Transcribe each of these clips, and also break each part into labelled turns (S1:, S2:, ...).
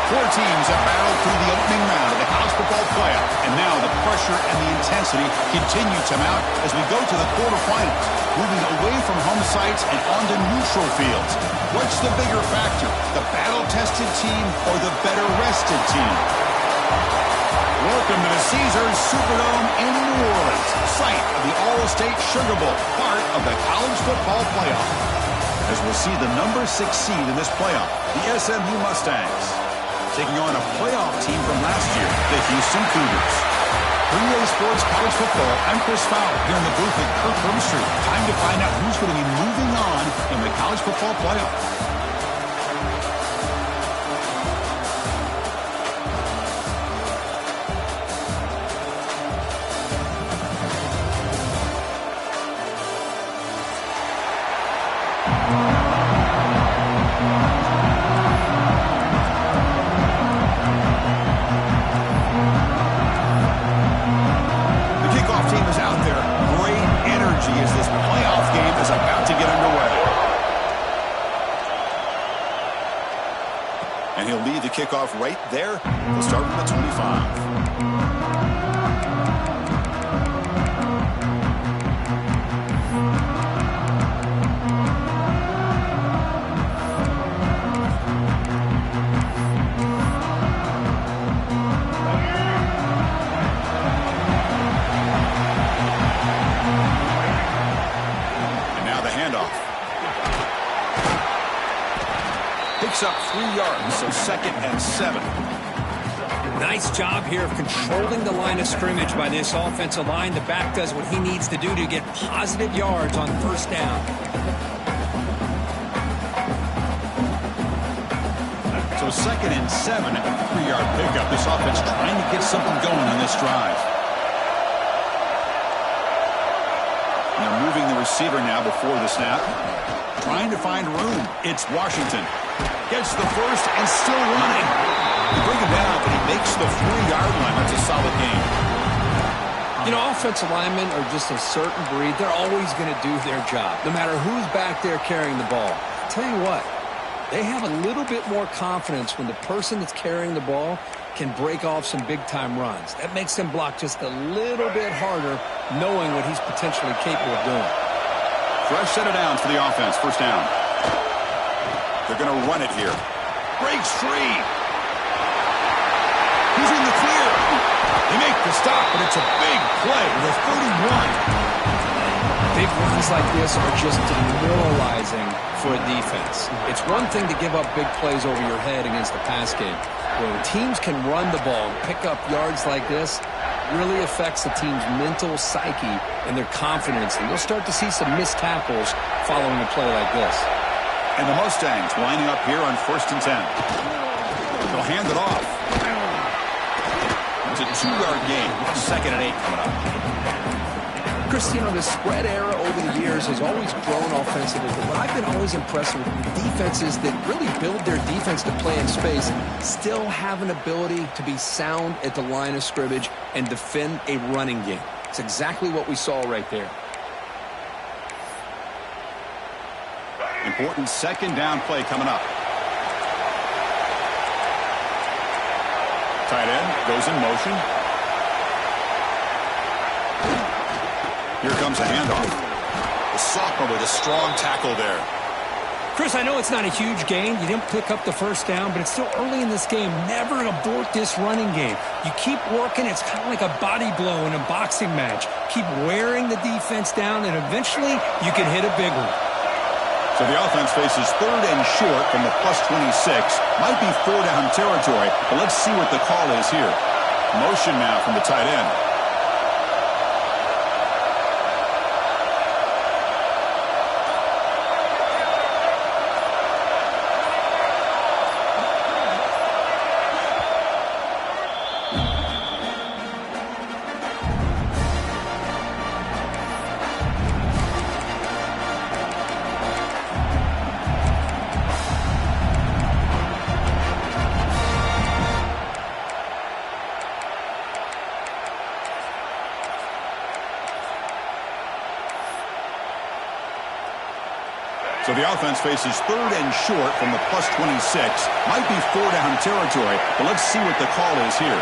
S1: Four teams have battled through the opening round of the college football playoff, and now the pressure and the intensity continue to mount as we go to the quarterfinals, moving away from home sites and onto neutral fields. What's the bigger factor, the battle-tested team or the better-rested team? Welcome to the Caesars Superdome in New Orleans, site of the All-State Sugar Bowl, part of the college football playoff. As we'll see the number 6 seed in this playoff, the SMU Mustangs, taking on a playoff team from last year, the Houston Cougars. For EA Sports College Football, I'm Chris Fowler here in the booth at Kirk Herbstreit. Time to find out who's going to be moving on in the college football playoff. And he'll lead the kickoff right there. We'll start from the 25. Up 3 yards, so 2nd and 7.
S2: Nice job here of controlling the line of scrimmage by this offensive line. The back does what he needs to do to get positive yards on 1st down.
S1: So 2nd and 7 at the 3-yard pickup. This offense trying to get something going on this drive. Now moving the receiver now before the snap. Trying to find room. It's Washington. Gets the first and still running. They bring him down, but he makes the 3-yard line. That's a solid gain.
S2: You know, offensive linemen are just a certain breed. They're always going to do their job, no matter who's back there carrying the ball. I'll tell you what, they have a little bit more confidence when the person that's carrying the ball can break off some big-time runs. That makes them block just a little bit harder, knowing what he's potentially capable of doing.
S1: Fresh set of downs for the offense. 1st down. They're going to run it here. Breaks free. He's in the clear. They make the stop, but it's a big play with 31.
S2: Big runs like this are just demoralizing for a defense. It's one thing to give up big plays over your head against the pass game. When teams can run the ball and pick up yards like this, really affects the team's mental psyche and their confidence. And you'll start to see some missed tackles following a play like this.
S1: And the Mustangs lining up here on 1st and 10. They'll hand it off. It's a 2-yard gain. 2nd and 8 coming up.
S2: Chris, you know, the spread era over the years has always grown offensively. But what I've been always impressed with the defenses that really build their defense to play in space still have an ability to be sound at the line of scrimmage and defend a running game. It's exactly what we saw right there.
S1: Important 2nd down play coming up. Tight end goes in motion. Here comes a handoff. The sophomore with a strong tackle there.
S2: Chris, I know it's not a huge gain. You didn't pick up the 1st down, but it's still early in this game. Never abort this running game. You keep working. It's kind of like a body blow in a boxing match. Keep wearing the defense down, and eventually you can hit a big one.
S1: So the offense faces 3rd and short from the +26. Might be 4-down territory, but let's see what the call is here. Motion now from the tight end. So the offense faces 3rd and short from the +26. Might be 4-down territory, but let's see what the call is here.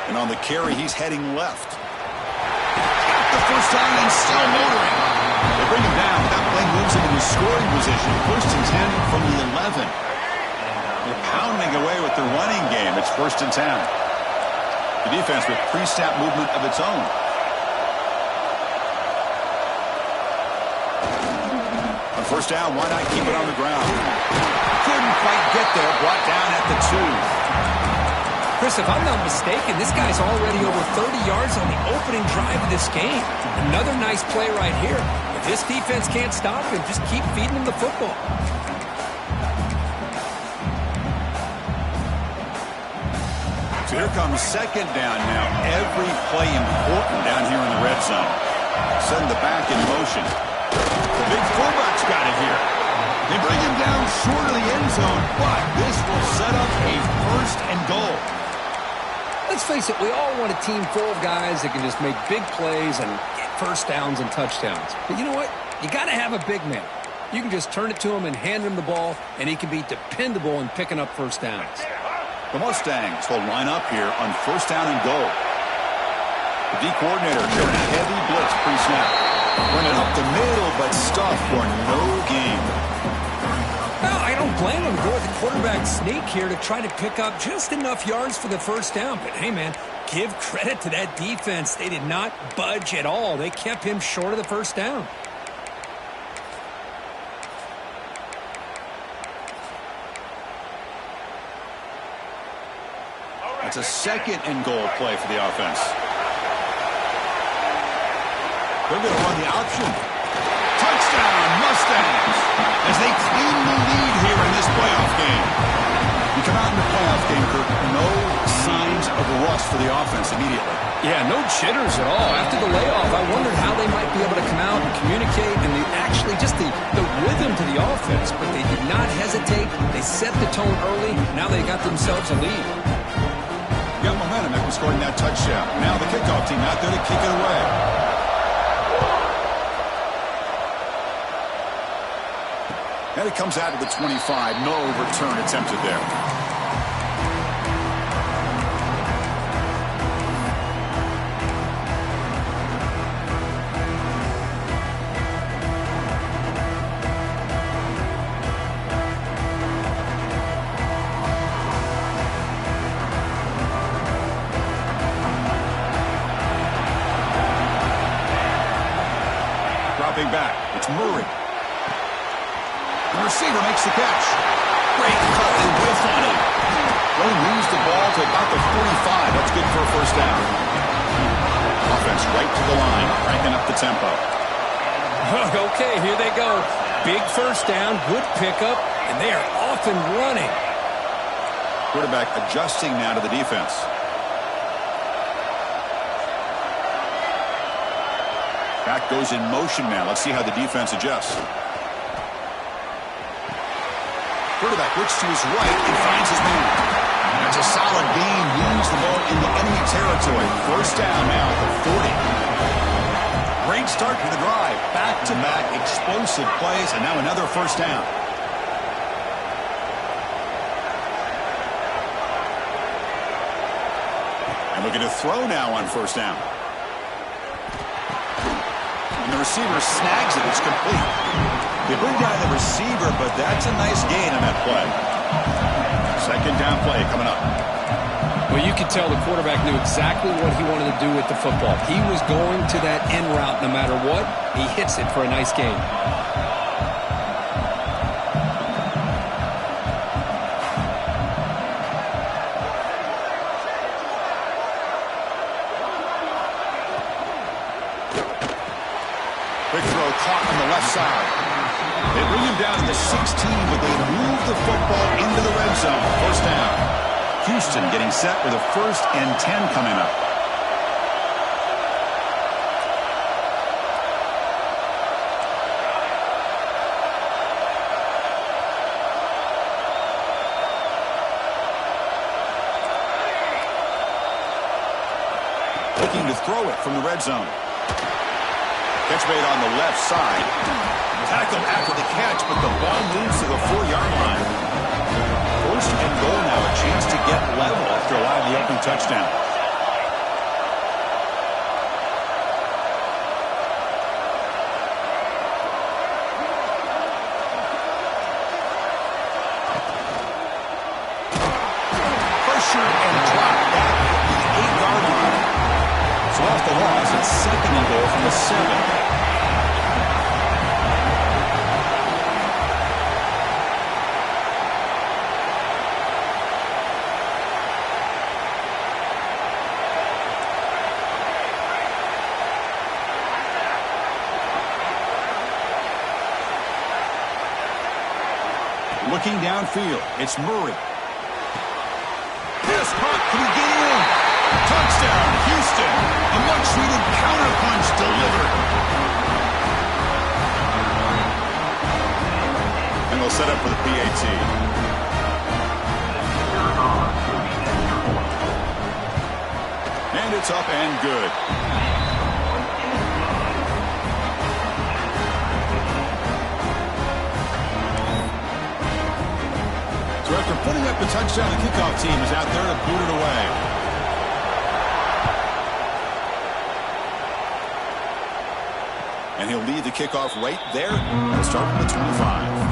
S1: And on the carry, he's heading left. Got the first down and still motoring. They bring him down. That play moves him into scoring position. 1st and 10 from the 11. They're pounding away with the running game. It's 1st and 10. The defense with pre-snap movement of its own. On 1st down, why not keep it on the ground? Couldn't quite get there. Brought down at the 2.
S2: Chris, if I'm not mistaken, this guy's already over 30 yards on the opening drive of this game. Another nice play right here. If this defense can't stop him, just keep feeding him the football.
S1: So here comes 2nd down now. Every play important down here in the red zone. Send the back in motion. The big fullback's got it here. They bring him down short of the end zone, but this will set up a 1st and goal.
S2: Let's face it, we all want a team full of guys that can just make big plays and get 1st downs and touchdowns. But you know what? You got to have a big man. You can just turn it to him and hand him the ball, and he can be dependable in picking up 1st downs.
S1: The Mustangs will line up here on 1st down and goal. The D coordinator showing a heavy blitz pre-snap. Running up the middle, but stuffed for no gain.
S2: Well, I don't blame him. Go with the quarterback sneak here to try to pick up just enough yards for the 1st down. But, hey, man, give credit to that defense. They did not budge at all. They kept him short of the 1st down.
S1: It's a 2nd and goal play for the offense. They're going to run the option. Touchdown, Mustangs, as they claim the lead here in this playoff game. You come out in the playoff game, Kirk, no signs of rust for the offense immediately.
S2: Yeah, no jitters at all. After the layoff, I wondered how they might be able to come out and communicate and actually just the rhythm to the offense. But they did not hesitate. They set the tone early. Now they got themselves a lead.
S1: Got momentum after scoring that touchdown. Now the kickoff team out there to kick it away. And it comes out of the 25. No return attempted there. Back. It's Murray. The receiver makes the catch. Great cut and whiff on it. Well, he moves the ball to about the 45. That's good for a 1st down. Offense right to the line, cranking up the tempo.
S2: Okay, here they go. Big 1st down, good pickup, and they are off and running.
S1: Quarterback adjusting now to the defense. Back goes in motion now. Let's see how the defense adjusts. Quarterback looks to his right and finds his man. That's a solid gain. Moves the ball into enemy territory. 1st down now at the 40. Great start to the drive. Back-to-back explosive plays, and now another 1st down. And looking to throw now on 1st down. And the receiver snags it. It's complete. They bring down the receiver, but that's a nice gain on that play. 2nd down play coming up.
S2: Well, you could tell the quarterback knew exactly what he wanted to do with the football. He was going to that end route no matter what. He hits it for a nice gain.
S1: Big throw caught on the left side. They bring him down to the 16, but they move the football into the red zone. 1st down. Houston getting set with a 1st and 10 coming up. Looking to throw it from the red zone. Catch made on the left side. Tackle after the catch, but the ball moves to the 4-yard line. First and goal now, a chance to get level after allowing the opening touchdown. Pressure and drop back at the 8-yard line. So off the loss, it's second and goal from the 7. Looking downfield, it's Murray. This punt, can he get in? Touchdown, Houston. A much-needed counterpunch delivered. And they'll set up for the PAT. And it's up and good. So after putting up the touchdown, the kickoff team is out there to boot it away. And he'll lead the kickoff right there. We'll start from the 25.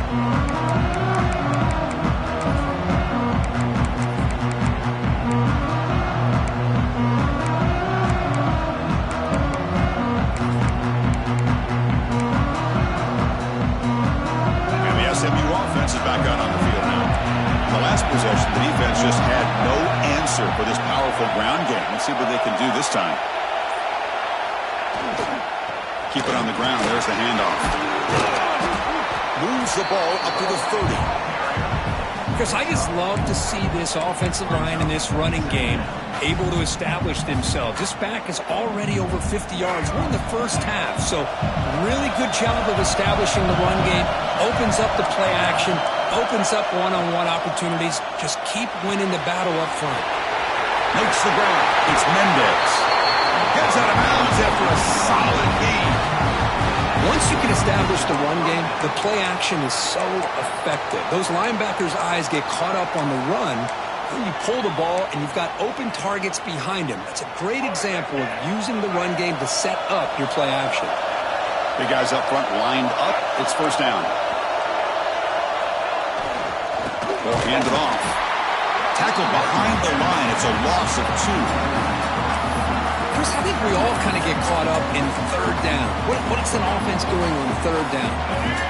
S1: Offense is back out on the field now. In the last possession, the defense just had no answer for this powerful ground game. Let's see what they can do this time. Keep it on the ground. There's the handoff. Moves the ball up to the 30.
S2: Chris, I just love to see this offensive line in this running game able to establish themselves. This back is already over 50 yards. We're in the first half, so really good job of establishing the run game. Opens up the play action, opens up one-on-one opportunities. Just keep winning the battle up front.
S1: Makes the grab. It's Mendez. Gets out of bounds after a solid gain.
S2: Once you can establish the run game, the play action is so effective. Those linebackers' eyes get caught up on the run. Then you pull the ball, and you've got open targets behind him. That's a great example of using the run game to set up your play action.
S1: Big guys up front lined up. It's first down. Ball handed off. Tackled behind the line. It's a loss of 2.
S2: Chris, I think we all kind of get caught up in third down. What is an offense doing on third down?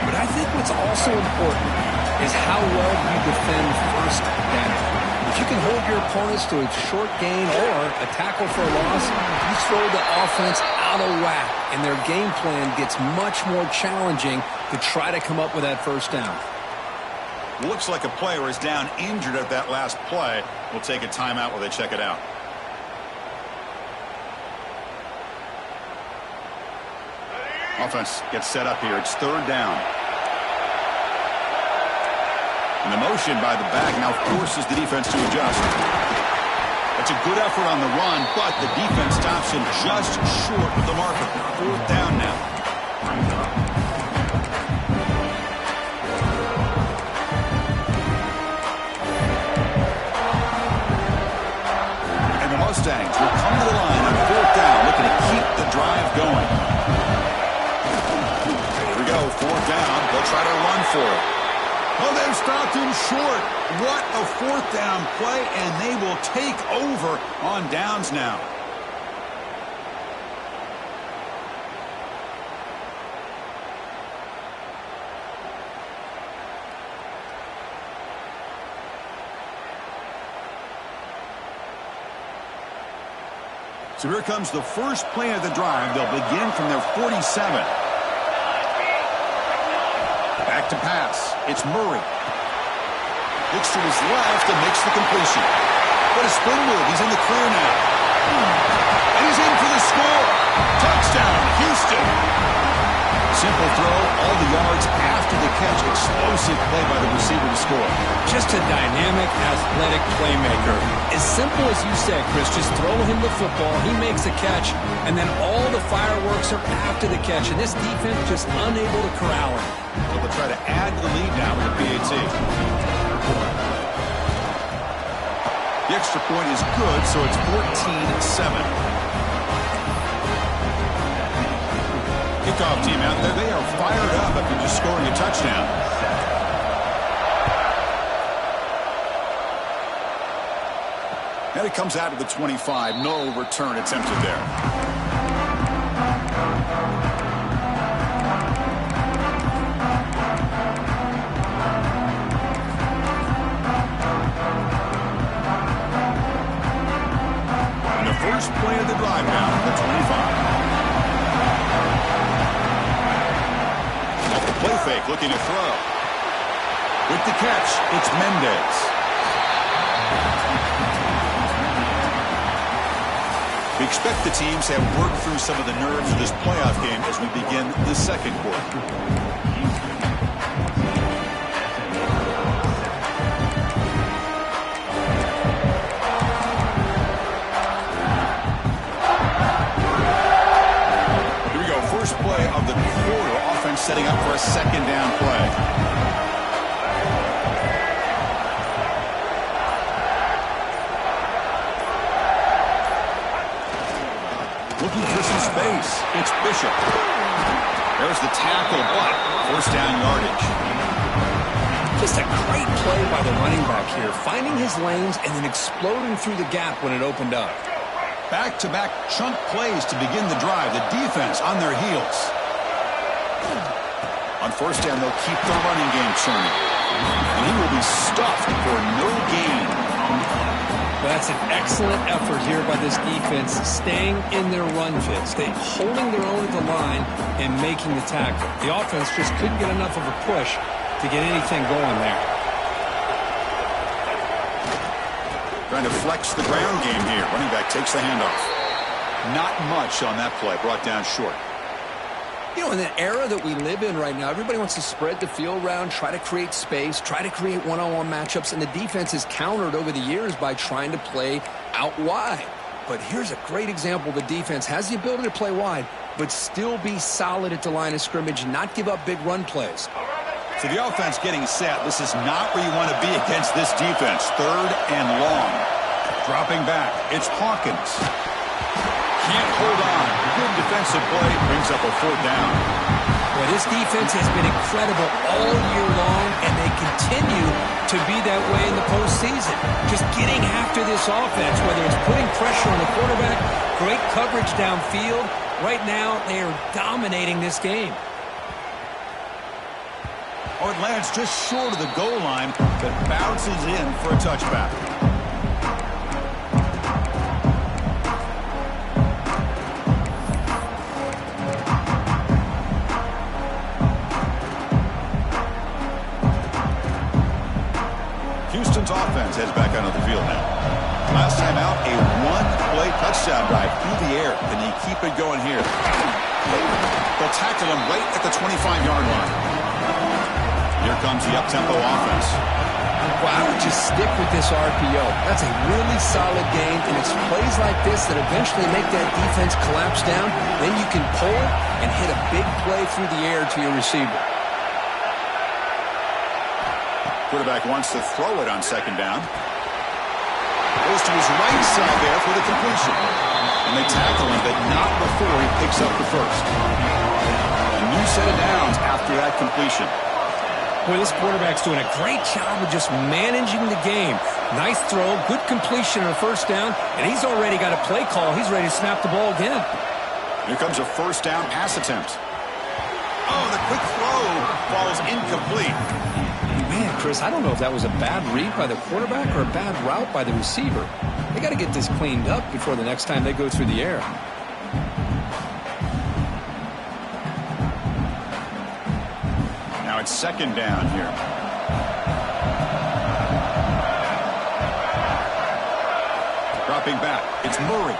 S2: But I think what's also important is how well you defend first down. If you can hold your opponents to a short gain or a tackle for a loss, you throw the offense out of whack, and their game plan gets much more challenging to try to come up with that first down.
S1: Looks like a player is down injured at that last play. We'll take a timeout while they check it out. Offense gets set up here. It's third down. And the motion by the back now forces the defense to adjust. That's a good effort on the run, but the defense stops him just short of the marker. Fourth down now. And the Mustangs will come to the line on fourth down, looking to keep the drive going. Fourth down. They'll try to run for it. Oh, they've stopped him short. What a fourth down play, and they will take over on downs now. So here comes the first play of the drive. They'll begin from their 47. Back to pass. It's Murray. Looks to his left and makes the completion. What a spin move. He's in the clear now. And he's in for the score. Touchdown, Houston. Simple throw, all the yards after the catch. Explosive play by the receiver to score.
S2: Just a dynamic, athletic playmaker. As simple as you said, Chris, just throw him the football, he makes a catch, and then all the fireworks are after the catch, and this defense just unable to corral him.
S1: So they'll try to add to the lead now with the PAT. The extra point is good, so it's 14-7. Kickoff team out there. They are fired up after just scoring a touchdown. And it comes out of the 25. No return attempted there. And the first play of the drive now at the 25. Play fake, looking to throw. With the catch, it's Mendez. We expect the teams to have worked through some of the nerves of this playoff game as we begin the second quarter. Here we go, first play of the quarter. Offense setting up for a second down play. Looking for some space. It's Bishop. There's the tackle, but first down yardage.
S2: Just a great play by the running back here, finding his lanes and then exploding through the gap when it opened up.
S1: Back-to-back chunk plays to begin the drive. The defense on their heels. On first down, they'll keep the running game churning. And he will be stuffed for no gain.
S2: Well, that's an excellent effort here by this defense, staying in their run fit, holding their own at the line and making the tackle. The offense just couldn't get enough of a push to get anything going there.
S1: Trying to flex the ground game here. Running back takes the handoff. Not much on that play, brought down short.
S2: You know, in the era that we live in right now, everybody wants to spread the field around, try to create space, try to create one-on-one matchups, and the defense has countered over the years by trying to play out wide. But here's a great example. The defense has the ability to play wide, but still be solid at the line of scrimmage, not give up big run plays.
S1: So the offense getting set. This is not where you want to be against this defense. Third and long. Dropping back. It's Hawkins. Can't hold on. Good defensive play. Brings up a fourth down.
S2: Well, this defense has been incredible all year long, and they continue to be that way in the postseason. Just getting after this offense, whether it's putting pressure on the quarterback, great coverage downfield. Right now, they are dominating this game.
S1: Oh, it lands just short of the goal line, but bounces in for a touchback. Houston's offense heads back onto the field now. Last time out, a one-play touchdown drive through the air. Can he keep it going here? They'll tackle him right at the 25-yard line. Here comes the up-tempo offense.
S2: Well, I would just stick with this RPO. That's a really solid game, and it's plays like this that eventually make that defense collapse down. Then you can pull and hit a big play through the air to your receiver.
S1: Quarterback wants to throw it on second down. Goes to his right side there for the completion. And they tackle him, but not before he picks up the first. A new set of downs after that completion.
S2: Boy, this quarterback's doing a great job of just managing the game. Nice throw, good completion on a first down, and he's already got a play call. He's ready to snap the ball again.
S1: Here comes a first down pass attempt. Oh, the quick throw falls incomplete.
S2: Man, Chris, I don't know if that was a bad read by the quarterback or a bad route by the receiver. They got to get this cleaned up before the next time they go through the air.
S1: Now it's second down here. Dropping back, it's Murray.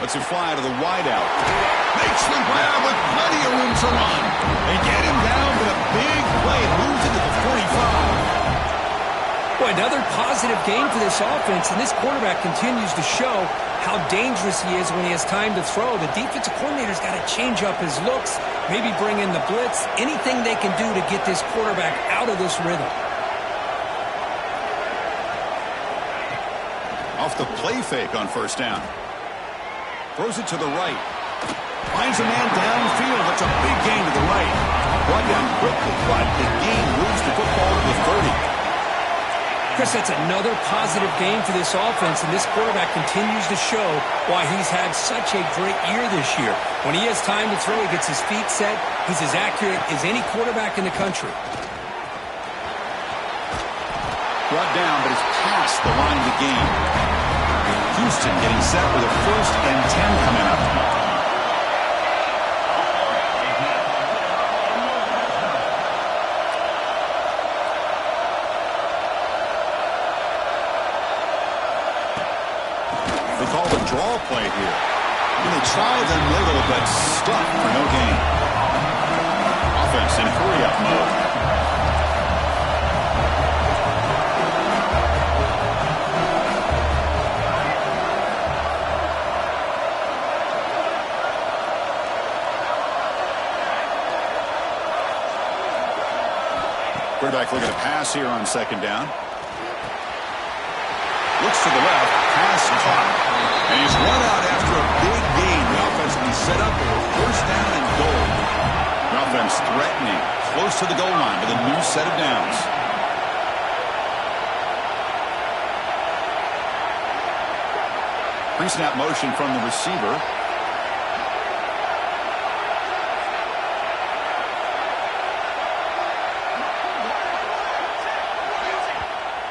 S1: Lets it fly to the wideout. Makes the grab with plenty of room to run. They get him down with a big play. Moves into the 45.
S2: Boy, another positive game for this offense, and this quarterback continues to show how dangerous he is when he has time to throw. The defensive coordinator's got to change up his looks, maybe bring in the blitz, anything they can do to get this quarterback out of this rhythm.
S1: Off the play fake on first down. Throws it to the right. Finds a man downfield. That's a big gain to the right. Brought down quickly, but the gain moves the football to the 30.
S2: Chris, that's another positive game for this offense, and this quarterback continues to show why he's had such a great year this year. When he has time to throw, he gets his feet set. He's as accurate as any quarterback in the country.
S1: Brought down, but it's past the line of the game. Houston getting set with a 1st and 10 coming up. They call the draw play here. And they try the middle, but stuck for no gain. Offense in hurry-up mode. Quarterback looking to pass here on 2nd down. Looks to the left. Pass caught. And he's run out after a big gain. The offense will be set up for a 1st down and goal. The offense threatening. Close to the goal line with a new set of downs. Pre-snap motion from the receiver.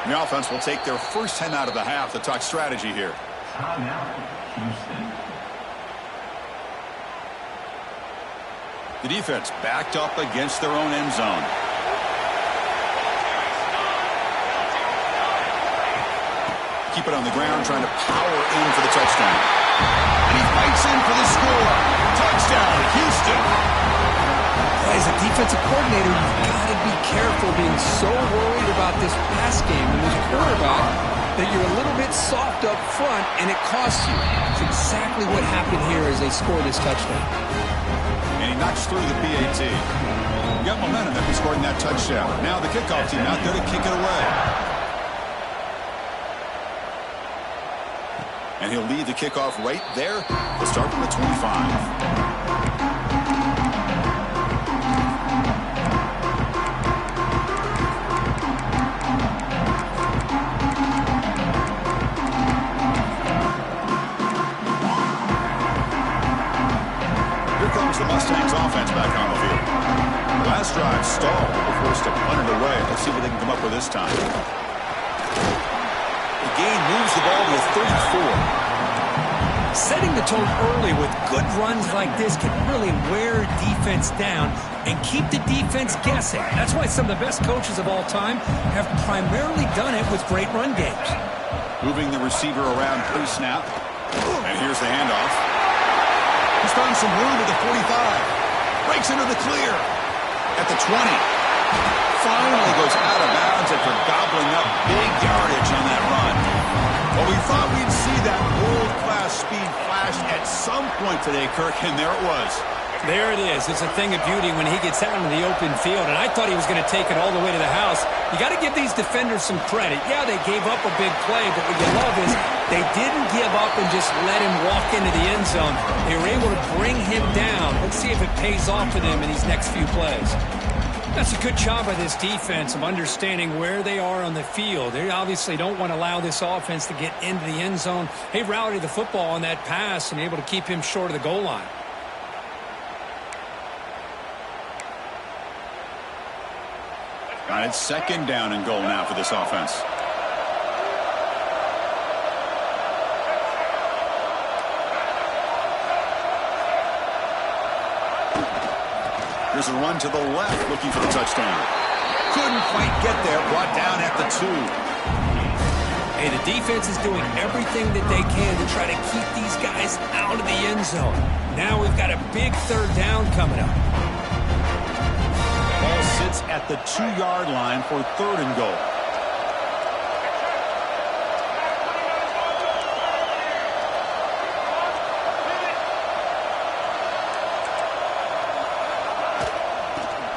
S1: The offense will take their first 10 out of the half to talk strategy here.
S3: Timeout, Houston.
S1: The defense backed up against their own end zone. Keep it on the ground, trying to power in for the touchdown. And he fights in for the score. Touchdown, Houston.
S2: As a defensive coordinator, you've got to be careful being so worried about this pass game and this quarterback that you're a little bit soft up front and it costs you. It's exactly what happened here as they score this touchdown.
S1: And he knocks through the PAT. He got momentum after scoring that touchdown. Now the kickoff team out there to kick it away. And he'll lead the kickoff right there. He'll start from the 25. The Mustangs offense back on the field. The last drive stalled. They were forced to punt it away. Let's see what they can come up with this time. The gain moves the ball to a 34.
S2: Setting the tone early with good runs like this can really wear defense down and keep the defense guessing. That's why some of the best coaches of all time have primarily done it with great run games.
S1: Moving the receiver around pre-snap. And here's the handoff. He's found some room at the 45. Breaks into the clear. At the 20. Finally goes out of bounds after gobbling up big yardage on that run. Well, we thought we'd see that world-class speed flash at some point today, Kirk, and there it was.
S2: There it is. It's a thing of beauty when he gets out into the open field, and I thought he was going to take it all the way to the house. You got to give these defenders some credit. Yeah, they gave up a big play, but what you love is they didn't give up and just let him walk into the end zone. They were able to bring him down. Let's see if it pays off for them in these next few plays. That's a good job by this defense of understanding where they are on the field. They obviously don't want to allow this offense to get into the end zone. They routed the football on that pass and able to keep him short of the goal line.
S1: And it's 2nd down and goal now for this offense. Here's a run to the left, looking for the touchdown. Couldn't quite get there, brought down at the 2.
S2: Hey, the defense is doing everything that they can to try to keep these guys out of the end zone. Now we've got a big third down coming up.
S1: Ball sits at the 2-yard line for 3rd and goal.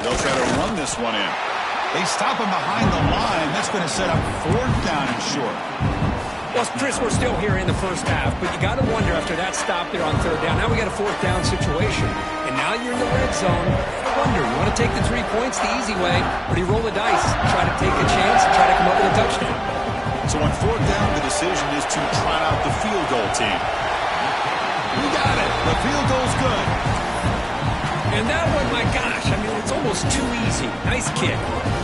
S1: They'll try to run this one in. They stop him behind the line. That's going to set up 4th down and short.
S2: Well, Chris, we're still here in the first half, but you got to wonder after that stop there on 3rd down. Now we got a 4th down situation, and now you're in the red zone. I wonder, you want to take the 3 points the easy way, or do you roll the dice, try to take a chance, and try to come up with a touchdown?
S1: So on 4th down, the decision is to try out the field goal team. We got it. The field goal's good.
S2: And that one, my gosh, I mean, it's almost too easy. Nice kick.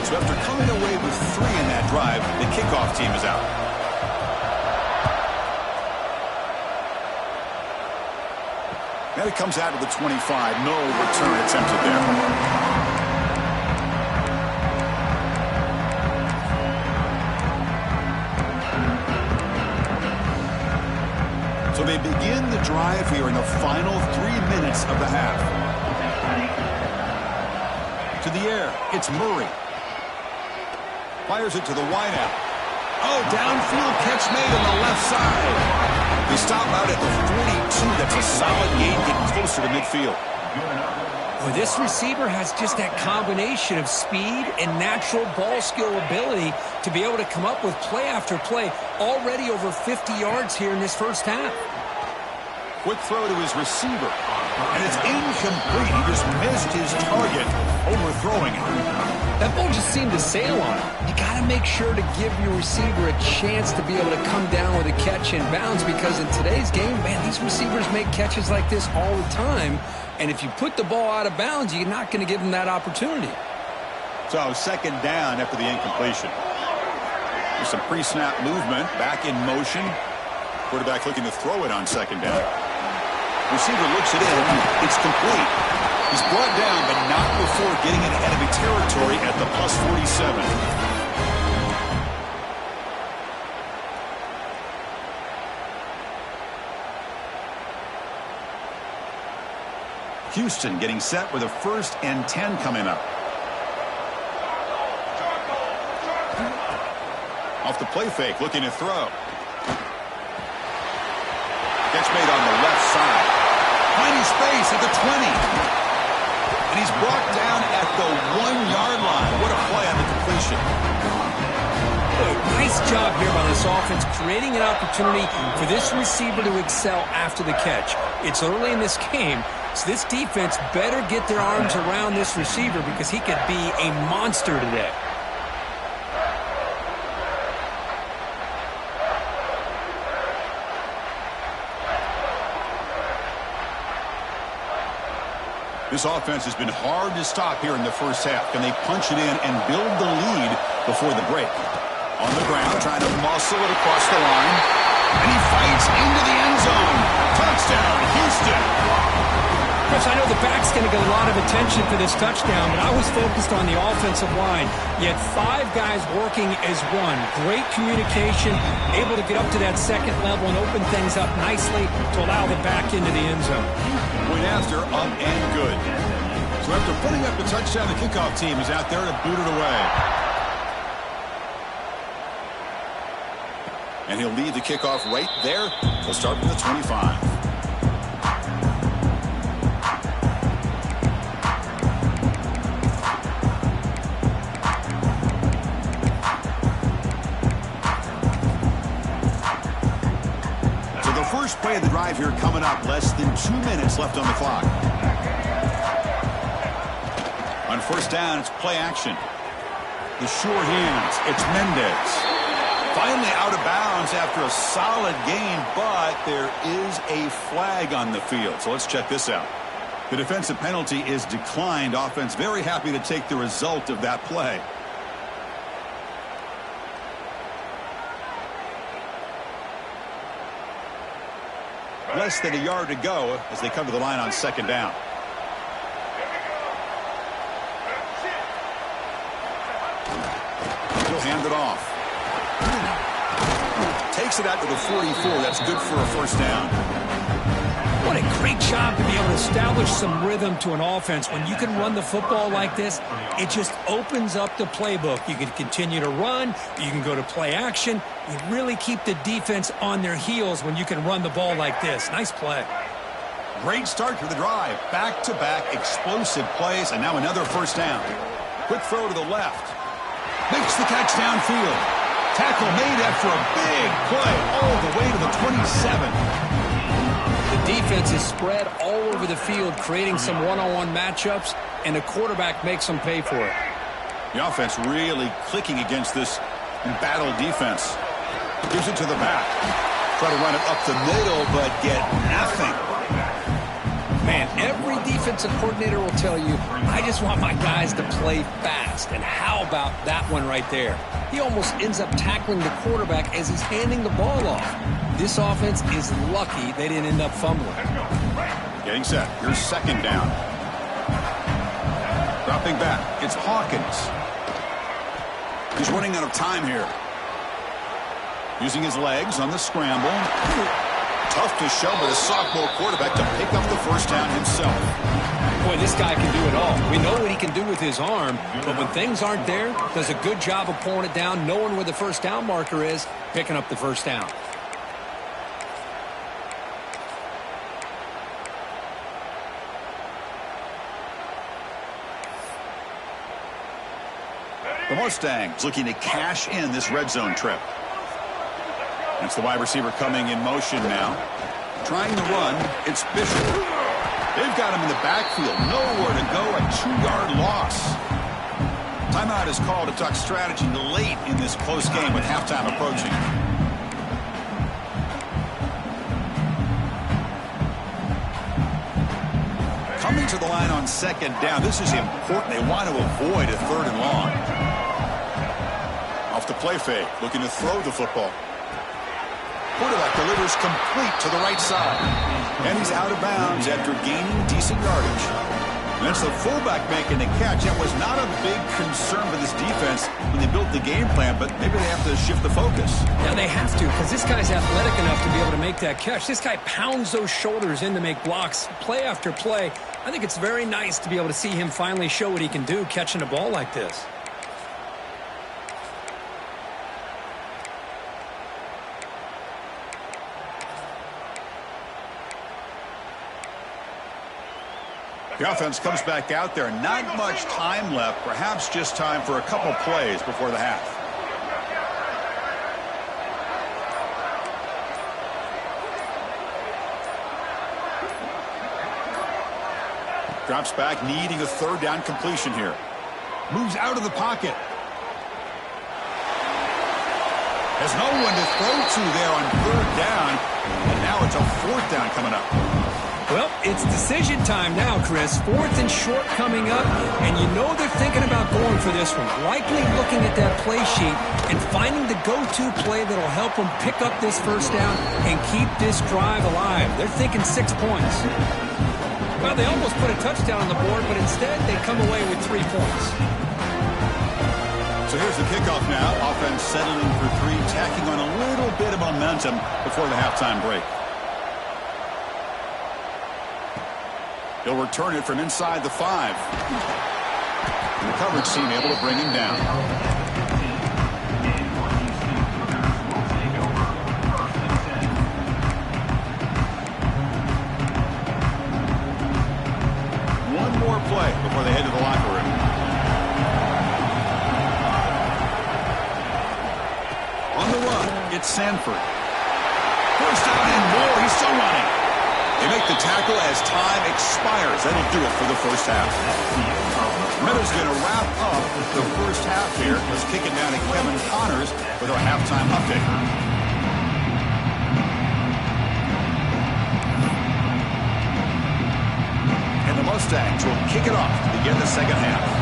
S1: So after coming away with 3 in that drive, the kickoff team is out. Now he comes out to the 25. No return attempted there. So they begin the drive here in the final 3 minutes of the half. To the air, it's Murray. Fires it to the wideout. Oh, downfield catch made on the left side. They stop out at the 42. That's a solid gain, getting closer to midfield.
S2: Well, this receiver has just that combination of speed and natural ball skill ability to be able to come up with play after play, already over 50 yards here in this first half.
S1: Quick throw to his receiver, and it's incomplete. He just missed his target, overthrowing it.
S2: That ball just seemed to sail on him. You got to make sure to give your receiver a chance to be able to come down with a catch in bounds, because in today's game, man, these receivers make catches like this all the time, and if you put the ball out of bounds, you're not going to give them that opportunity.
S1: So 2nd down after the incompletion. There's some pre-snap movement, back in motion. Quarterback looking to throw it on 2nd down. Receiver looks it in. It's complete. He's brought down, but not before getting in enemy territory at the plus 47. Houston getting set with a 1st and 10 coming up. Off the play fake, looking to throw. Catch made on the left side. Finding space at the 20. And he's brought down at the 1-yard line. What a play on the completion.
S2: Nice job here by this offense, creating an opportunity for this receiver to excel after the catch. It's early in this game, so this defense better get their arms around this receiver because he could be a monster today.
S1: This offense has been hard to stop here in the first half. Can they punch it in and build the lead before the break? On the ground, trying to muscle it across the line. And he fights into the end zone. Touchdown, Houston.
S2: Chris, I know the back's going to get a lot of attention for this touchdown, but I was focused on the offensive line. You had 5 guys working as one. Great communication, able to get up to that 2nd level and open things up nicely to allow the back into the end zone.
S1: Point after, up and good. So after putting up the touchdown, the kickoff team is out there to boot it away. And he'll lead the kickoff right there. He'll start from the 25. First play of the drive here coming up. Less than 2 minutes left on the clock. On 1st down, it's play action. The sure hands. It's Mendez. Finally out of bounds after a solid gain, but there is a flag on the field. So let's check this out. The defensive penalty is declined. Offense very happy to take the result of that play. Less than a yard to go as they come to the line on 2nd down. He'll hand it off. Takes it out to the 44. That's good for a first down.
S2: What a great job to be able to establish some rhythm to an offense. When you can run the football like this, it just opens up the playbook. You can continue to run. You can go to play action. You really keep the defense on their heels when you can run the ball like this. Nice play.
S1: Great start to the drive. Back-to-back explosive plays, and now another first down. Quick throw to the left. Makes the catch downfield. Tackle made after a big play all the way to the 27.
S2: The defense is spread all over the field, creating some one-on-one matchups, and the quarterback makes them pay for it.
S1: The offense really clicking against this embattled defense. Gives it to the back. Try to run it up the middle, but get nothing.
S2: Man, every defensive coordinator will tell you, I just want my guys to play fast. And how about that one right there? He almost ends up tackling the quarterback as he's handing the ball off. This offense is lucky they didn't end up fumbling.
S1: Getting set. Here's second down. Dropping back. It's Hawkins. He's running out of time here. Using his legs on the scramble. Tough to show with a sophomore quarterback to pick up the first down himself.
S2: Boy, this guy can do it all. We know what he can do with his arm, but when things aren't there, does a good job of pulling it down, knowing where the first down marker is, picking up the first down.
S1: The Mustangs looking to cash in this red zone trip. It's the wide receiver coming in motion now. Trying to run. It's Bishop. They've got him in the backfield. Nowhere to go. A 2-yard loss. Timeout is called to talk strategy late in this close game with halftime approaching. Coming to the line on second down. This is important. They want to avoid a third and long. Off the play fake. Looking to throw the football. Quarterback delivers complete to the right side. And he's out of bounds after gaining decent yardage. And that's the fullback making the catch. That was not a big concern for this defense when they built the game plan, but maybe they have to shift the focus.
S2: Yeah, they have to, because this guy's athletic enough to be able to make that catch. This guy pounds those shoulders in to make blocks play after play. I think it's very nice to be able to see him finally show what he can do catching a ball like this.
S1: The offense comes back out there. Not much time left. Perhaps just time for a couple plays before the half. Drops back, needing a third down completion here. Moves out of the pocket. Has no one to throw to there on third down. And now it's a fourth down coming up.
S2: Well, it's decision time now, Chris. Fourth and short coming up, and you know they're thinking about going for this one. Likely looking at that play sheet and finding the go-to play that'll help them pick up this first down and keep this drive alive. They're thinking 6 points. Well, they almost put a touchdown on the board, but instead they come away with 3 points.
S1: So here's the kickoff now. Offense settling for 3, tacking on a little bit of momentum before the halftime break. He'll return it from inside the 5. And the coverage team able to bring him down. One more play before they head to the locker room. On the run, it's Sanford. First down and more. He's still running. They make the tackle as time expires. That'll do it for the first half. Meadows going to wrap up the first half here. Let's kick it down to Kevin Connors with our halftime update. And the Mustangs will kick it off to begin the second half.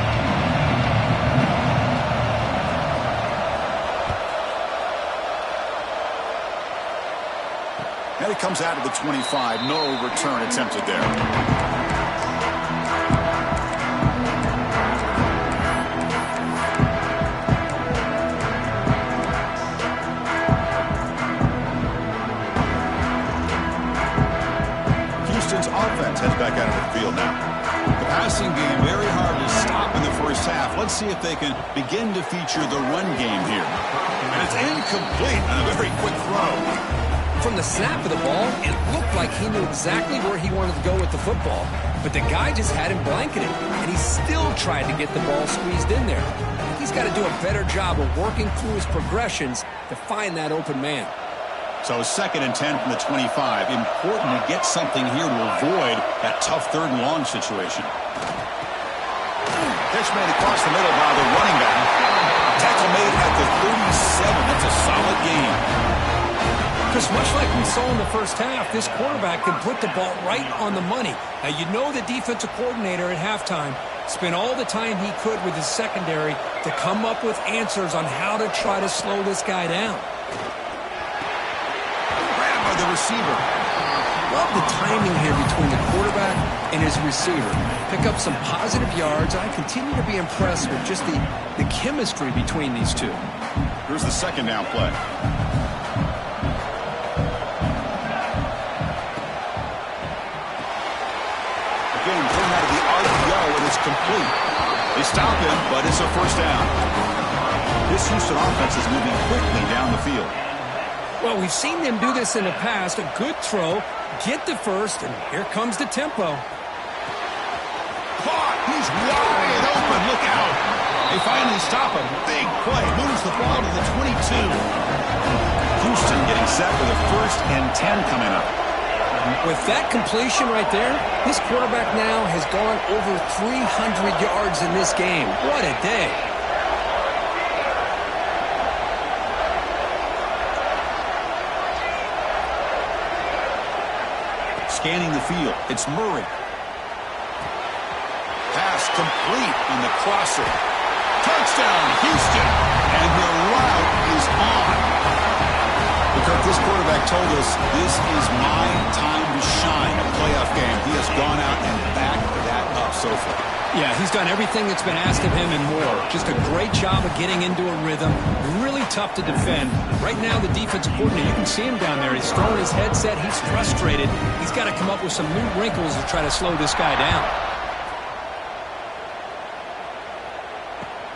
S1: And it comes out of the 25. No return attempted there. Houston's offense heads back out of the field now. The passing game very hard to stop in the first half. Let's see if they can begin to feature the run game here. And it's incomplete on a very quick throw.
S2: From the snap of the ball, it looked like he knew exactly where he wanted to go with the football. But the guy just had him blanketed, and he still tried to get the ball squeezed in there. He's got to do a better job of working through his progressions to find that open man.
S1: So 2nd and 10 from the 25. Important to get something here to avoid that tough 3rd and long situation. Pitch made across the middle by the running back. Tackle made at the 37. That's a solid gain.
S2: Because much like we saw in the first half, this quarterback can put the ball right on the money. Now, you know the defensive coordinator at halftime spent all the time he could with his secondary to come up with answers on how to try to slow this guy down.
S1: Grabbed by the receiver.
S2: Love the timing here between the quarterback and his receiver. Pick up some positive yards. I continue to be impressed with just the chemistry between these two.
S1: Here's the 2nd down play. Again, thrown out of the RPO, and it's complete. They stop him, but it's a 1st down. This Houston offense is moving quickly down the field.
S2: Well, we've seen them do this in the past. A good throw, get the 1st, and here comes the tempo.
S1: Caught! He's wide open. Look out! They finally stop him. Big play. Moves the ball to the 22. Houston getting set for the 1st and 10 coming up.
S2: With that completion right there, this quarterback now has gone over 300 yards in this game. What a day.
S1: Scanning the field, it's Murray. Pass complete on the crosser. Touchdown, Houston! And the route is on. Because this quarterback told us, this is my time to shine. A playoff game. He has gone out and backed that up so far.
S2: Yeah, he's done everything that's been asked of him and more. Just a great job of getting into a rhythm. Really tough to defend. Right now, the defensive coordinator, you can see him down there. He's throwing his headset. He's frustrated. He's got to come up with some new wrinkles to try to slow this guy down.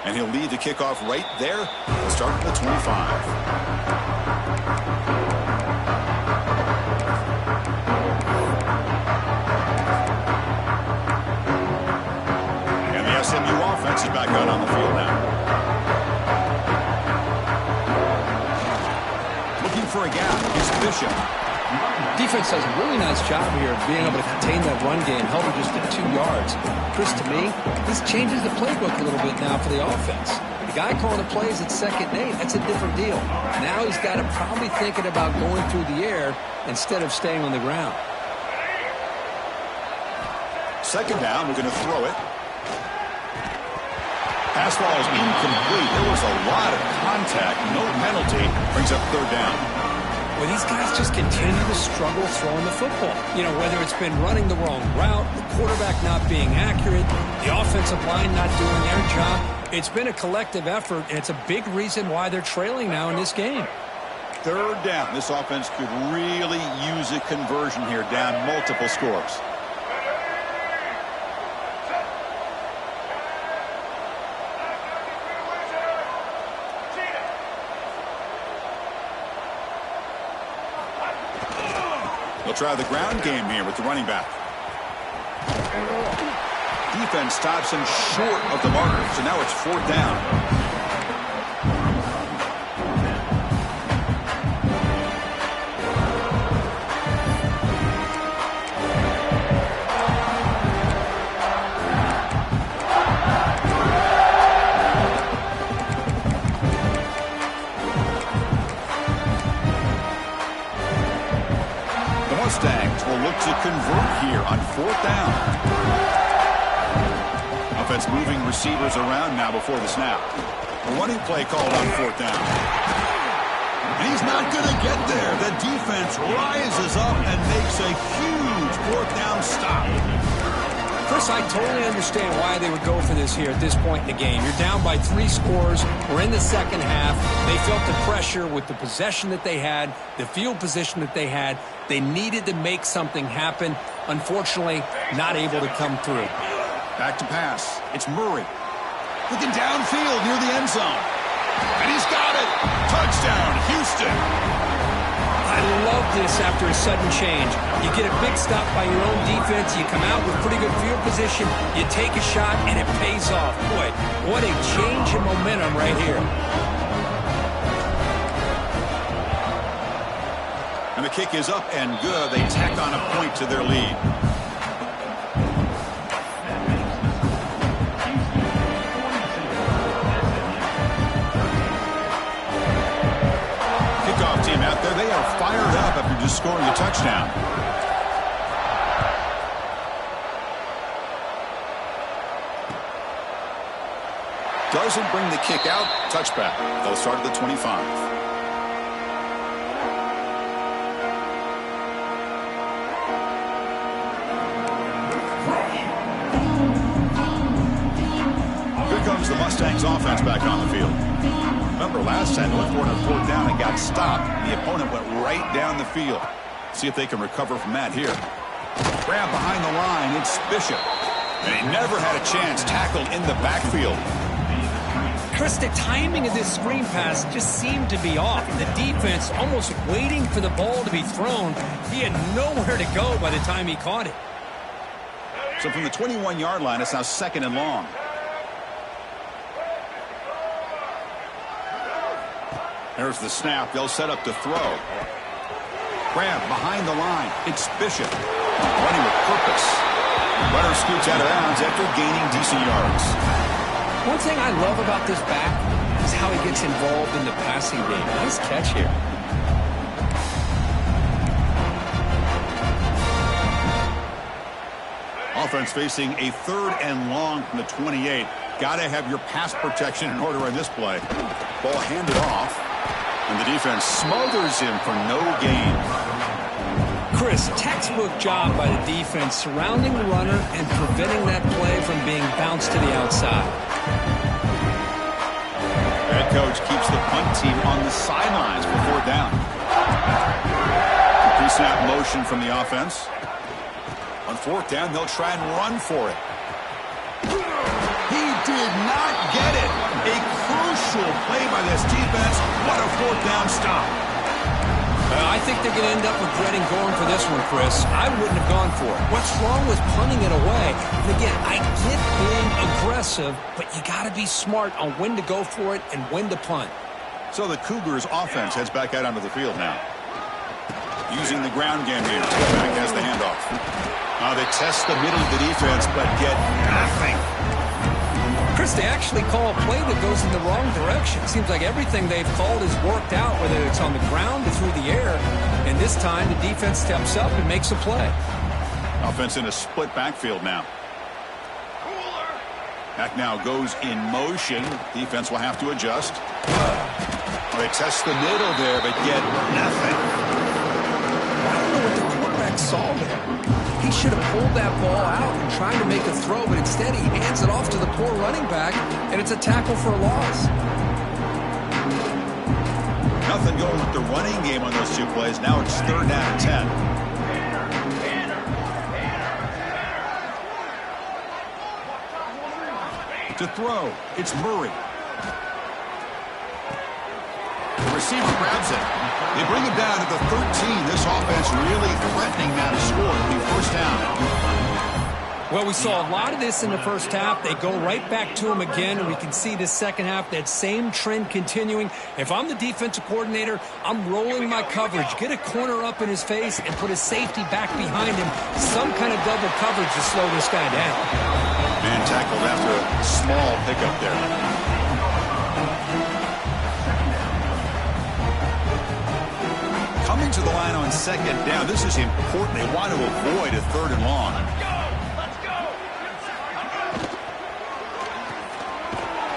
S1: And he'll lead the kickoff right there. We'll start at the 25. SMU offense is back out on the field now. Looking for a gap. Here's Bishop.
S2: Defense does a really nice job here of being able to contain that run game, held it just at 2 yards. Chris, to me, this changes the playbook a little bit now for the offense. The guy calling the plays at 2nd and 8, that's a different deal. Now he's got to probably thinking about going through the air instead of staying on the ground.
S1: 2nd down, we're going to throw it. Pass ball is incomplete. There was a lot of contact. No penalty. Brings up 3rd down.
S2: Well, these guys just continue to struggle throwing the football. You know, whether it's been running the wrong route, the quarterback not being accurate, the offensive line not doing their job. It's been a collective effort, and it's a big reason why they're trailing now in this game.
S1: 3rd down. This offense could really use a conversion here, down multiple scores. They'll try the ground game here with the running back. Defense stops him short of the marker, so now it's 4th down. Mustangs will look to convert here on 4th down. Offense moving receivers around now before the snap. A running play called on 4th down. And he's not going to get there. The defense rises up and makes a huge 4th down stop.
S2: Chris, I totally understand why they would go for this here at this point in the game. You're down by 3 scores. We're in the second half. They felt the pressure with the possession that they had, the field position that they had. They needed to make something happen. Unfortunately, not able to come through.
S1: Back to pass. It's Murray. Looking downfield near the end zone. And he's got it. Touchdown, Houston.
S2: I love this after a sudden change. You get a big stop by your own defense. You come out with pretty good field position. You take a shot, and it pays off. Boy, what a change in momentum right here.
S1: And the kick is up and good. They tack on a point to their lead. Kickoff team out there. They are fired up after just scoring a touchdown. Doesn't bring the kick out. Touchback. They'll start at the 25. Comes the Mustangs offense back on the field. Remember last time they went for it on 4th down and got stopped. The opponent went right down the field. See if they can recover from that here. Grab behind the line. It's Bishop. And he never had a chance. Tackled in the backfield.
S2: Chris, the timing of this screen pass just seemed to be off. The defense almost waiting for the ball to be thrown. He had nowhere to go by the time he caught it.
S1: So from the 21-yard line, it's now 2nd and long. There's the snap. They'll set up to throw. Grab behind the line. It's Bishop. Running with purpose. Runner scoots out of bounds after gaining decent yards.
S2: One thing I love about this back is how he gets involved in the passing game. Nice catch here.
S1: Offense facing a 3rd and long from the 28. Got to have your pass protection in order in this play. Ball handed off. And the defense smothers him for no gain.
S2: Chris, textbook job by the defense surrounding the runner and preventing that play from being bounced to the outside.
S1: Head coach keeps the punt team on the sidelines for 4th down. Pre-snap motion from the offense. On 4th down, they'll try and run for it. He did not get it. A crucial play by this defense. What a 4th down stop.
S2: I think they're going to end up regretting going for this one, Chris. I wouldn't have gone for it. What's wrong with punting it away? And again, I get being aggressive, but you got to be smart on when to go for it and when to punt.
S1: So the Cougars offense heads back out onto the field now. Using the ground game here. Back has the handoff. They test the middle of the defense, but get nothing.
S2: Chris, they actually call a play that goes in the wrong direction. Seems like everything they've called has worked out, whether it's on the ground or through the air. And this time, the defense steps up and makes a play.
S1: Offense in a split backfield now. Back now goes in motion. Defense will have to adjust. They test the middle there, but get nothing.
S2: I don't know what the quarterback saw there. He should have pulled that ball out and tried to make a throw, but instead he hands it off to the poor running back, and it's a tackle for a loss.
S1: Nothing going with the running game on those 2 plays. Now it's 3rd down and 10. To throw, it's Murray. The receiver grabs it. They bring it down to the 13. This offense really threatening now to score. It'll be 1st down.
S2: Well, we saw a lot of this in the first half. They go right back to him again, and we can see the second half, that same trend continuing. If I'm the defensive coordinator, I'm rolling my coverage. Get a corner up in his face and put a safety back behind him. Some kind of double coverage to slow this guy down.
S1: Man tackled after a small pickup there. Coming to the line on 2nd down. This is important. They want to avoid a 3rd and long.
S3: Let's go.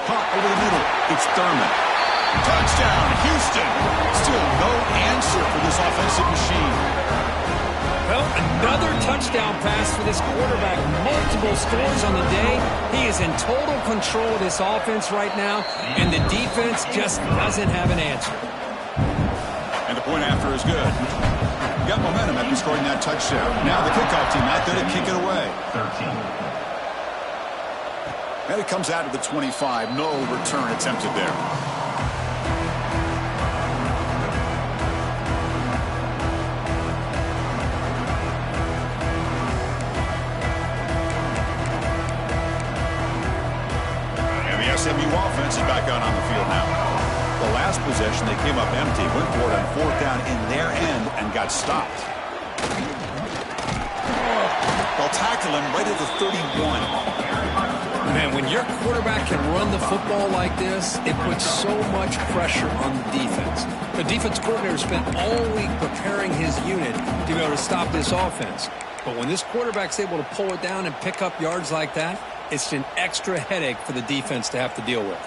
S1: Caught over the middle. It's Thurman. Touchdown, Houston. Still no answer for this offensive machine.
S2: Well, Another touchdown pass for this quarterback. Multiple scores on the day. He is in total control of this offense right now, and the defense just doesn't have an answer.
S1: And the point after is good. Got momentum after scoring that touchdown. Now the kickoff team out there to kick it away.
S3: 13.
S1: And it comes out to the 25. No return attempted there. And the SMU offense is back out on the field now. The last possession, they came up empty, went for it on fourth down in their end, and got stopped. They'll tackle him right at the 31.
S2: Man, when your quarterback can run the football like this, it puts so much pressure on the defense. The defense coordinator spent all week preparing his unit to be able to stop this offense. But when this quarterback's able to pull it down and pick up yards like that, it's an extra headache for the defense to have to deal with.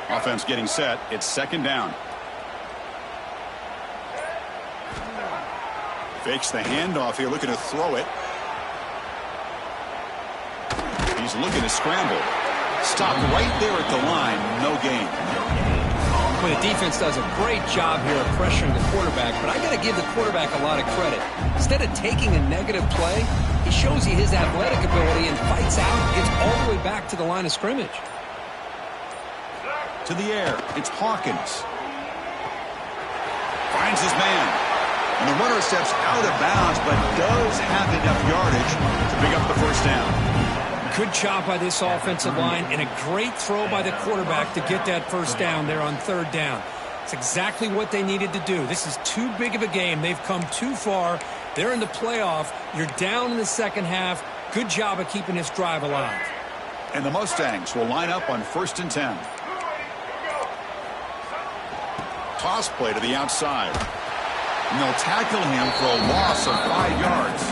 S1: Offense getting set. It's second down. Fakes the handoff here, looking to throw it. He's looking to scramble. Stopped right there at the line. No gain.
S2: Well, the defense does a great job here of pressuring the quarterback, but I got to give the quarterback a lot of credit. Instead of taking a negative play, he shows you his athletic ability and fights out and gets all the way back to the line of scrimmage.
S1: To the air. It's Hawkins. Finds his man. And the runner steps out of bounds, but does have enough yardage to pick up the first down.
S2: Good job by this offensive line and a great throw by the quarterback to get that first down there on third down. It's exactly what they needed to do. This is too big of a game. They've come too far. They're in the playoff. You're down in the second half. Good job of keeping this drive alive.
S1: And the Mustangs will line up on 1st and 10. Toss play to the outside. And they'll tackle him for a loss of 5 yards.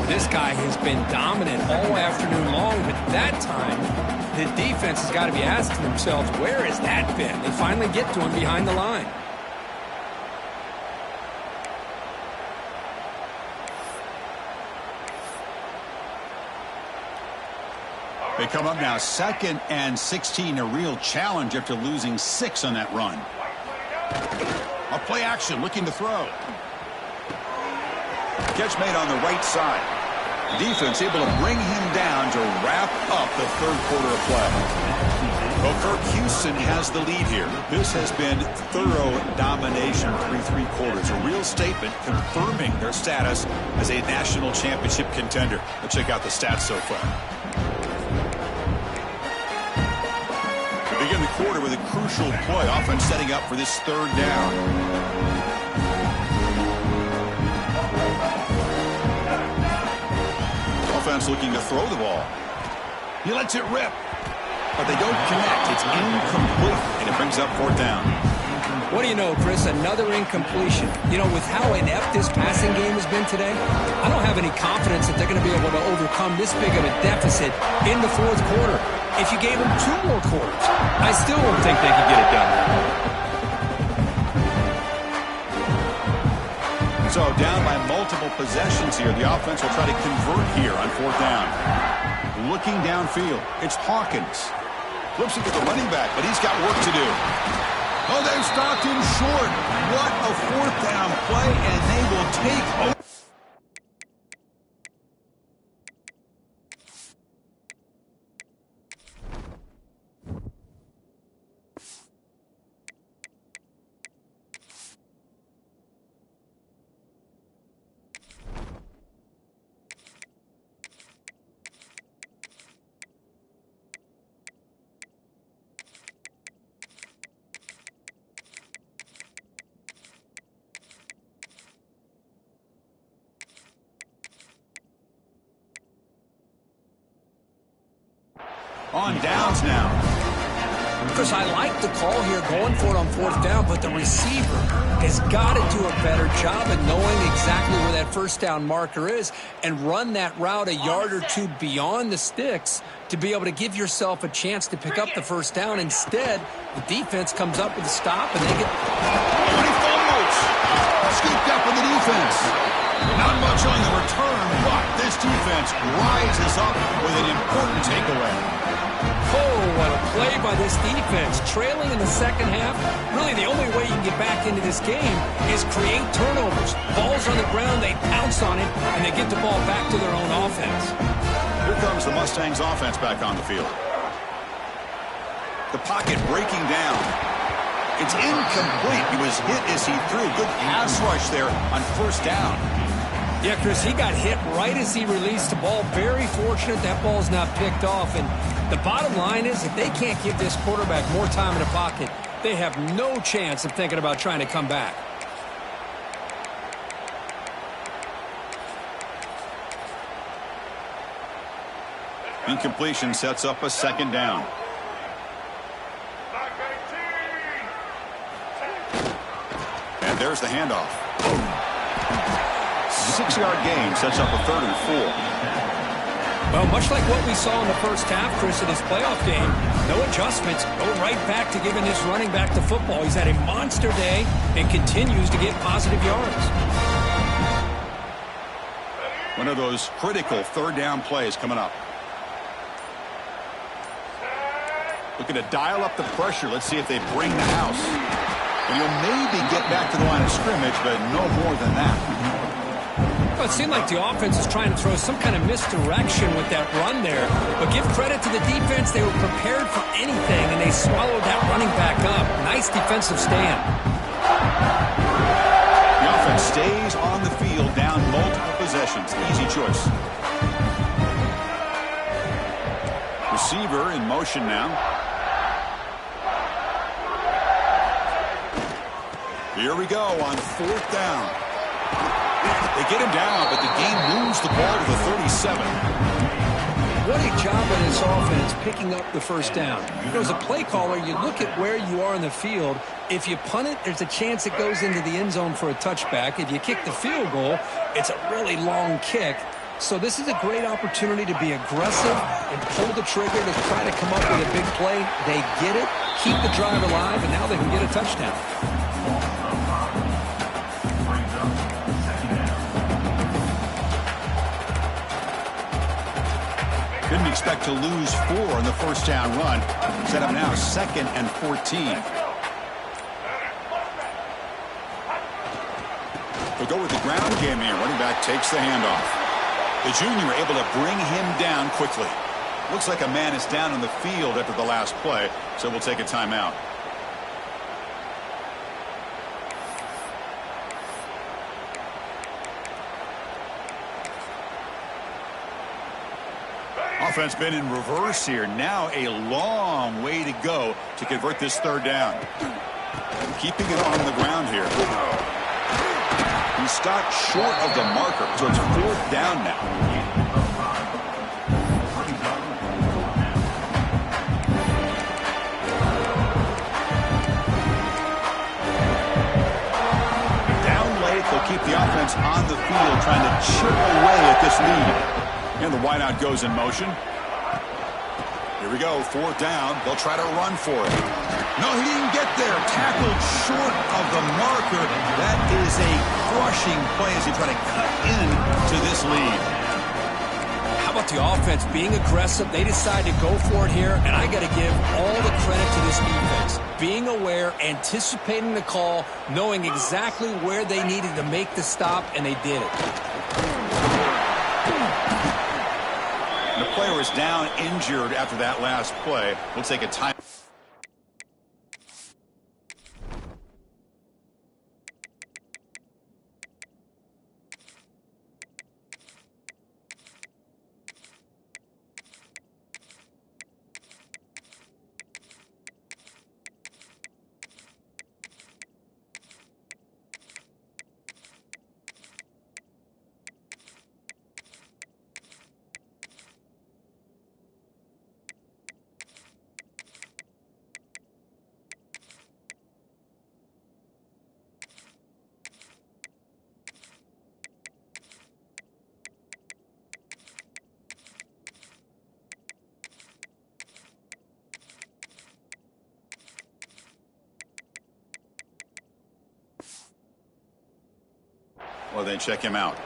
S2: This guy has been dominant all afternoon long, but that time, the defense has got to be asking themselves, where has that been? They finally get to him behind the line.
S1: They come up now 2nd and 16, a real challenge after losing 6 on that run. A play action, looking to throw. Catch made on the right side. Defense able to bring him down to wrap up the third quarter of play. Well, Kirk, Houston has the lead here. This has been thorough domination through 3 quarters. A real statement confirming their status as a national championship contender. Let's check out the stats so far. We begin the quarter with a crucial play. Offense setting up for this third down. Offense looking to throw the ball. He lets it rip. But they don't connect. It's incomplete. And it brings up 4th down.
S2: What do you know, Chris? Another incompletion. You know, with how inept this passing game has been today, I don't have any confidence that they're going to be able to overcome this big of a deficit in the 4th quarter. If you gave them 2 more quarters, I still don't think they could get it done.
S1: So down by multiple possessions here. The offense will try to convert here on 4th down. Looking downfield. It's Hawkins. Flips it to the running back, but he's got work to do. Oh, they've stopped him short. What a 4th down play, and they will take over. On downs now.
S2: Chris, I like the call here going for it on 4th down, but the receiver has got to do a better job of knowing exactly where that first down marker is and run that route a yard or 2 beyond the sticks to be able to give yourself a chance to pick up the first down. Instead, the defense comes up with a stop and they get...
S1: Oh, and he fumbles. Scooped up with the defense. Not much offense rises up with an important takeaway.
S2: Oh, what a play by this defense. Trailing in the second half, really the only way you can get back into this game is create turnovers. Ball's on the ground, they pounce on it, and they get the ball back to their own offense.
S1: Here comes the Mustangs offense back on the field. The pocket breaking down. It's incomplete. He was hit as he threw. Good pass rush there on first down.
S2: Yeah, Chris, he got hit right as he released the ball. Very fortunate that ball's not picked off. And the bottom line is if they can't give this quarterback more time in the pocket, they have no chance of thinking about trying to come back.
S1: Incompletion sets up a second down. And there's the handoff. 6-yard gain sets up a 3rd and 4.
S2: Well, much like what we saw in the first half, Chris, in this playoff game, no adjustments. Go right back to giving this running back the football. He's had a monster day and continues to get positive yards.
S1: One of those critical 3rd down plays coming up. Looking to dial up the pressure. Let's see if they bring the house. And he'll maybe get back to the line of scrimmage, but no more than that.
S2: Well, it seemed like the offense is trying to throw some kind of misdirection with that run there. But give credit to the defense. They were prepared for anything, and they swallowed that running back up. Nice defensive stand.
S1: The offense stays on the field, down multiple possessions. Easy choice. Receiver in motion now. Here we go on 4th down. They get him down, but the game moves the ball to the 37.
S2: What a job by this offense picking up the first down. You know, as a play caller, you look at where you are in the field. If you punt it, there's a chance it goes into the end zone for a touchback. If you kick the field goal, it's a really long kick. So this is a great opportunity to be aggressive and pull the trigger to try to come up with a big play. They get it, keep the drive alive, and now they can get a touchdown.
S1: Didn't expect to lose 4 in the first down run. Set up now 2nd and 14. They'll go with the ground game here. Running back takes the handoff. The junior able to bring him down quickly. Looks like a man is down on the field after the last play, so we'll take a timeout. Offense been in reverse here. Now a long way to go to convert this 3rd down. Keeping it on the ground here. He stopped short of the marker, so it's 4th down now. Down late, they'll keep the offense on the field, trying to chip away at this lead. And the wideout goes in motion. Here we go, 4th down. They'll try to run for it. No, he didn't get there. Tackled short of the marker. That is a crushing play as he try to cut into this lead.
S2: How about the offense being aggressive? They decide to go for it here, and I got to give all the credit to this defense. Being aware, anticipating the call, knowing exactly where they needed to make the stop, and they did it.
S1: The player is down injured after that last play. We'll take a time. Well, then check him out.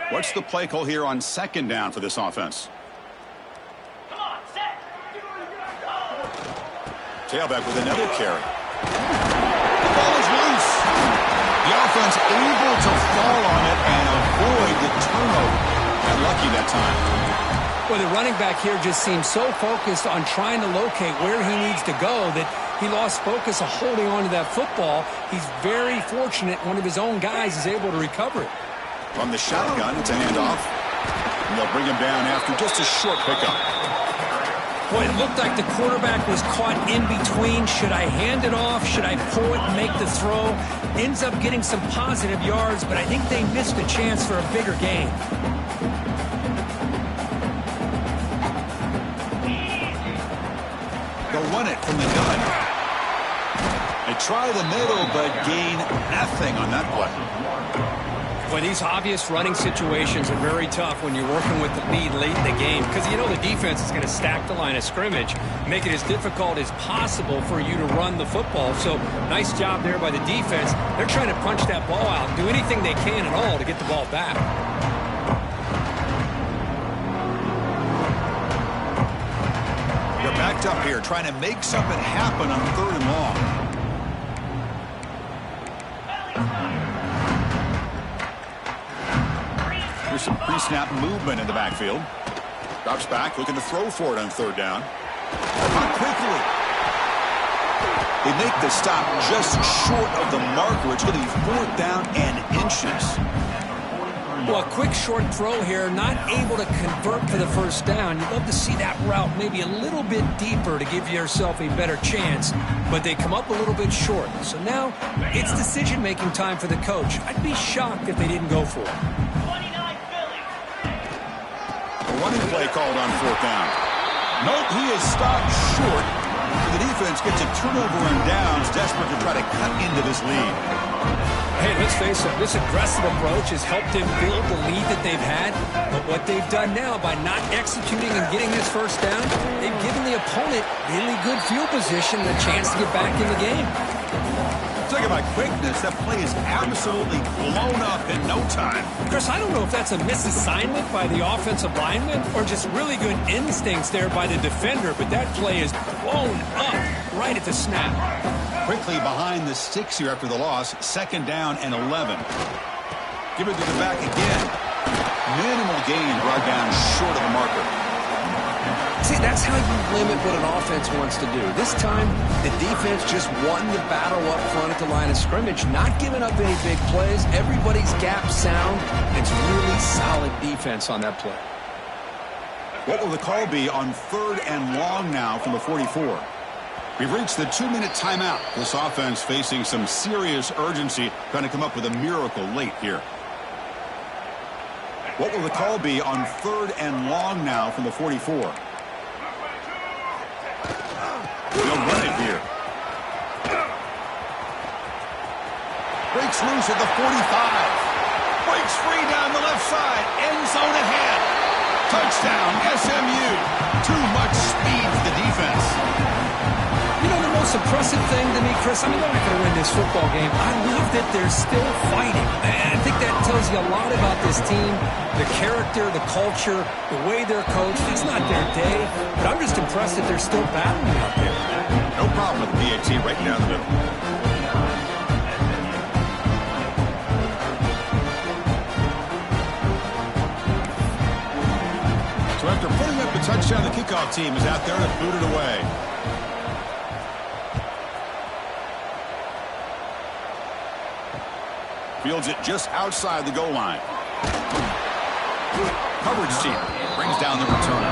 S1: What's the play call here on second down for this offense? Tailback with another carry. The ball is loose. The offense able to fall on it and avoid the turnover. Got lucky that time.
S2: Well, the running back here just seems so focused on trying to locate where he needs to go that he lost focus of holding on to that football. He's very fortunate one of his own guys is able to recover it.
S1: From the shotgun, it's a handoff. And they'll bring him down after just a short pickup.
S2: Boy, it looked like the quarterback was caught in between. Should I hand it off? Should I pull it and make the throw? Ends up getting some positive yards, but I think they missed a chance for a bigger gain.
S1: They'll run it from the gun. They try the middle, but gain nothing on that play.
S2: Boy, these obvious running situations are very tough when you're working with the lead late in the game because you know the defense is going to stack the line of scrimmage, make it as difficult as possible for you to run the football. So nice job there by the defense. They're trying to punch that ball out and do anything they can at all to get the ball back.
S1: They're backed up here trying to make something happen on 3rd and long. Here's some pre-snap movement in the backfield. Drops back, looking to throw for it on 3rd down. Caught quickly. They make the stop just short of the marker. It's going to be 4th down and inches.
S2: Well, a quick short throw here, not able to convert for the 1st down. You'd love to see that route maybe a little bit deeper to give yourself a better chance, but they come up a little bit short. So now it's decision-making time for the coach. I'd be shocked if they didn't go for it.
S1: Running play called on 4th down. Nope, he is stopped short. So the defense gets a turnover and downs, desperate to try to cut into this lead.
S2: Hey, let's face it, this aggressive approach has helped them build the lead that they've had. But what they've done now by not executing and getting this 1st down, they've given the opponent really good field position and a chance to get back in the game.
S1: Talk about quickness. That play is absolutely blown up in no time.
S2: Chris, I don't know if that's a misassignment by the offensive lineman or just really good instincts there by the defender, but that play is blown up right at the snap.
S1: Quickly behind the sticks here after the loss. 2nd down and 11. Give it to the back again. Minimal gain brought down short of the marker.
S2: See, that's how you limit what an offense wants to do. This time, the defense just won the battle up front at the line of scrimmage, not giving up any big plays. Everybody's gap sound. It's really solid defense on that play.
S1: What will the call be on 3rd and long now from the 44? We've reached the 2-minute timeout. This offense facing some serious urgency, trying to come up with a miracle late here. What will the call be on 3rd and long now from the 44? They'll run it here. Breaks loose at the 45. Breaks free down the left side. End zone ahead. Touchdown, SMU. Too much speed for the defense.
S2: You know, the most impressive thing to me, Chris, I mean, they're not going to win this football game. I love that they're still fighting. And I think that tells you a lot about this team, the character, the culture, the way they're coached. It's not their day, but I'm just impressed that they're still battling out there.
S1: No problem with the PAT right down the middle. So after putting up the touchdown, the kickoff team is out there to boot it away. Fields it just outside the goal line. Coverage team brings down the return.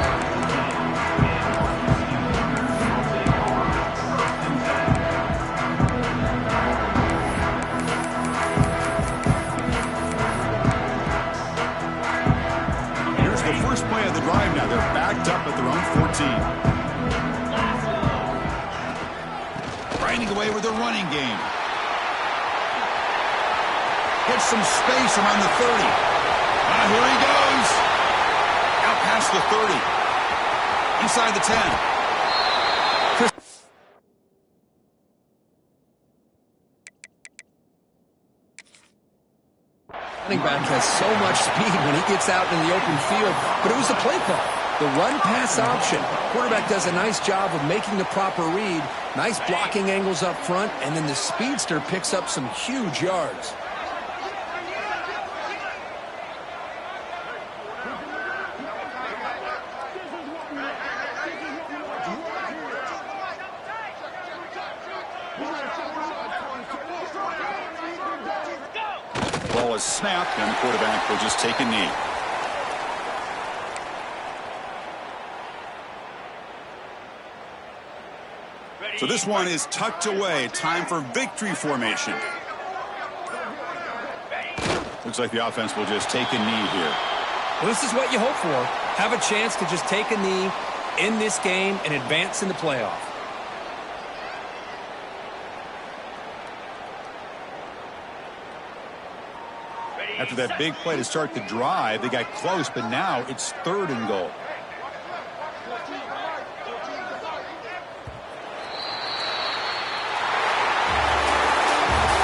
S1: Here's the first play of the drive now. They're backed up at their own 14. Grinding away with their running game. Gets some space around the 30. Here he goes. Out past the 30. Inside the 10.
S2: Running back has so much speed when he gets out in the open field, but it was the play call. The run-pass option. Quarterback does a nice job of making the proper read. Nice blocking angles up front, and then the speedster picks up some huge yards.
S1: Ball is snapped, and the quarterback will just take a knee. So this one is tucked away. Time for victory formation. Looks like the offense will just take a knee here.
S2: Well, this is what you hope for. Have a chance to just take a knee in this game and advance in the playoff.
S1: After that big play to start the drive, they got close, but now it's 3rd and goal.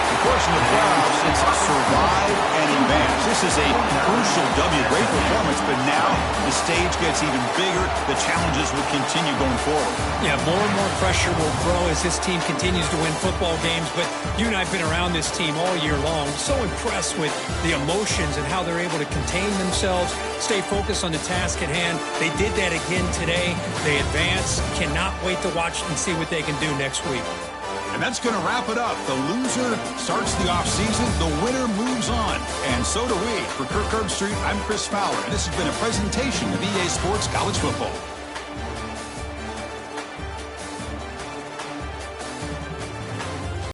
S1: Of course, in the playoffs, it's survive and advance. This is a crucial W. Great performance, but now the stage gets even bigger. The challenges will continue going forward.
S4: Yeah, more and more pressure will grow as this team continues to win football games, but you and I have been around this team all year long. So impressed with the emotions and how they're able to contain themselves, stay focused on the task at hand. They did that again today. They advance. Cannot wait to watch and see what they can do next week.
S1: And that's going to wrap it up. The loser starts the offseason. The winner moves on. And so do we. For Kirk Herbstreit, I'm Chris Fowler, and this has been a presentation of EA Sports College Football.